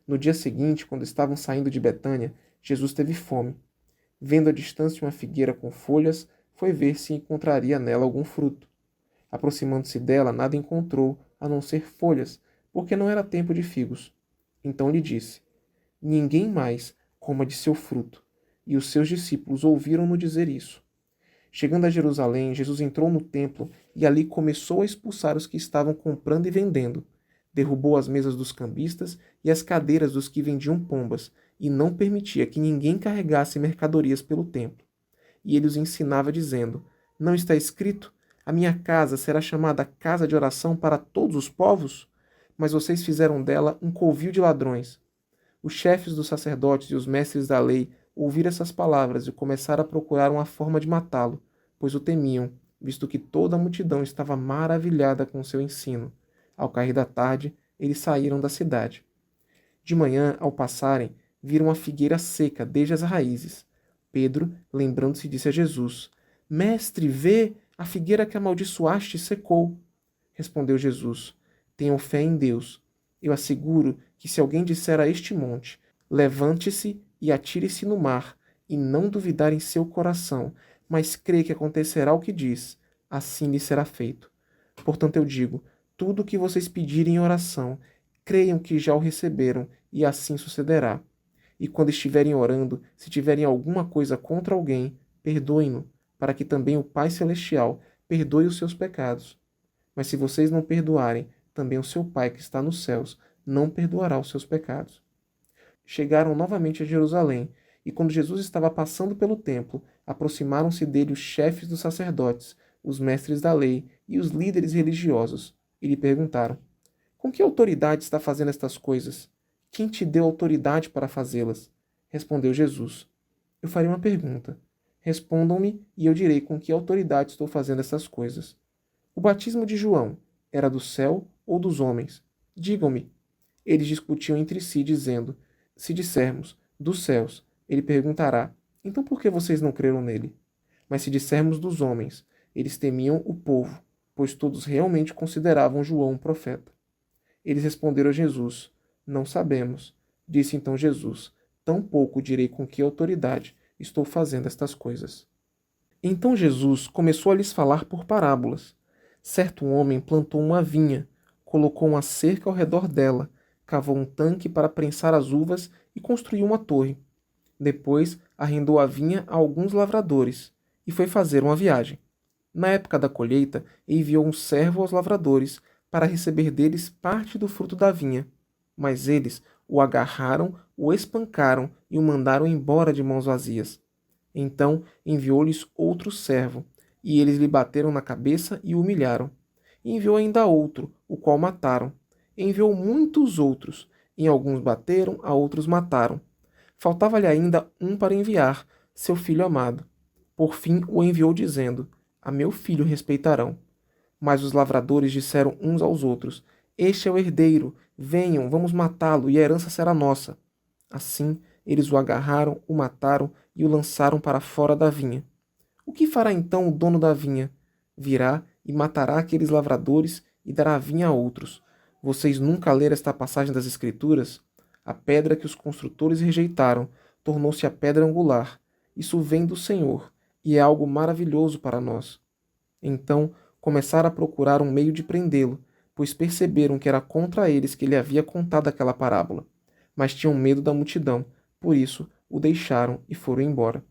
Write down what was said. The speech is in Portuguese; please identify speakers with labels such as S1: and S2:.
S1: No dia seguinte, quando estavam saindo de Betânia, Jesus teve fome. Vendo à distância uma figueira com folhas, foi ver se encontraria nela algum fruto. Aproximando-se dela, nada encontrou, a não ser folhas, porque não era tempo de figos. Então lhe disse: Ninguém mais coma de seu fruto. E os seus discípulos ouviram-no dizer isso. Chegando a Jerusalém, Jesus entrou no templo e ali começou a expulsar os que estavam comprando e vendendo. Derrubou as mesas dos cambistas e as cadeiras dos que vendiam pombas, e não permitia que ninguém carregasse mercadorias pelo templo. E ele os ensinava, dizendo: Não está escrito: A minha casa será chamada casa de oração para todos os povos? Mas vocês fizeram dela um covil de ladrões. Os chefes dos sacerdotes e os mestres da lei ouviram essas palavras e começaram a procurar uma forma de matá-lo, pois o temiam, visto que toda a multidão estava maravilhada com o seu ensino. Ao cair da tarde, eles saíram da cidade. De manhã, ao passarem, viram a figueira seca desde as raízes. Pedro, lembrando-se, disse a Jesus: Mestre, vê, a figueira que amaldiçoaste secou. Respondeu Jesus: Tenham fé em Deus. Eu asseguro que se alguém disser a este monte: Levante-se e atire-se no mar, e não duvidar em seu coração, mas crê que acontecerá o que diz, assim lhe será feito. Portanto eu digo: tudo o que vocês pedirem em oração, creiam que já o receberam, e assim sucederá. E quando estiverem orando, se tiverem alguma coisa contra alguém, perdoem-no, para que também o Pai Celestial perdoe os seus pecados. Mas se vocês não perdoarem, também o seu Pai que está nos céus não perdoará os seus pecados. Chegaram novamente a Jerusalém, e quando Jesus estava passando pelo templo, aproximaram-se dele os chefes dos sacerdotes, os mestres da lei e os líderes religiosos, e lhe perguntaram: Com que autoridade está fazendo estas coisas? Quem te deu autoridade para fazê-las? Respondeu Jesus: Eu farei uma pergunta. Respondam-me e eu direi com que autoridade estou fazendo essas coisas. O batismo de João era do céu ou dos homens? Digam-me. Eles discutiam entre si, dizendo: Se dissermos dos céus, ele perguntará: Então por que vocês não creram nele? Mas se dissermos dos homens, eles temiam o povo, pois todos realmente consideravam João um profeta. Eles responderam a Jesus: Não sabemos. Disse então Jesus: Tampouco direi com que autoridade estou fazendo estas coisas. Então Jesus começou a lhes falar por parábolas. Certo homem plantou uma vinha, colocou uma cerca ao redor dela, cavou um tanque para prensar as uvas e construiu uma torre. Depois arrendou a vinha a alguns lavradores e foi fazer uma viagem. Na época da colheita, enviou um servo aos lavradores para receber deles parte do fruto da vinha. Mas eles o agarraram, o espancaram e o mandaram embora de mãos vazias. Então enviou-lhes outro servo, e eles lhe bateram na cabeça e o humilharam. E enviou ainda outro, o qual mataram. E enviou muitos outros, em alguns bateram, a outros mataram. Faltava-lhe ainda um para enviar, seu filho amado. Por fim o enviou dizendo: A meu filho respeitarão. Mas os lavradores disseram uns aos outros: Este é o herdeiro, venham, vamos matá-lo, e a herança será nossa. Assim, eles o agarraram, o mataram e o lançaram para fora da vinha. O que fará então o dono da vinha? Virá e matará aqueles lavradores e dará a vinha a outros. Vocês nunca leram esta passagem das Escrituras? A pedra que os construtores rejeitaram tornou-se a pedra angular. Isso vem do Senhor, e é algo maravilhoso para nós. Então começaram a procurar um meio de prendê-lo, pois perceberam que era contra eles que ele havia contado aquela parábola. Mas tinham medo da multidão, por isso o deixaram e foram embora.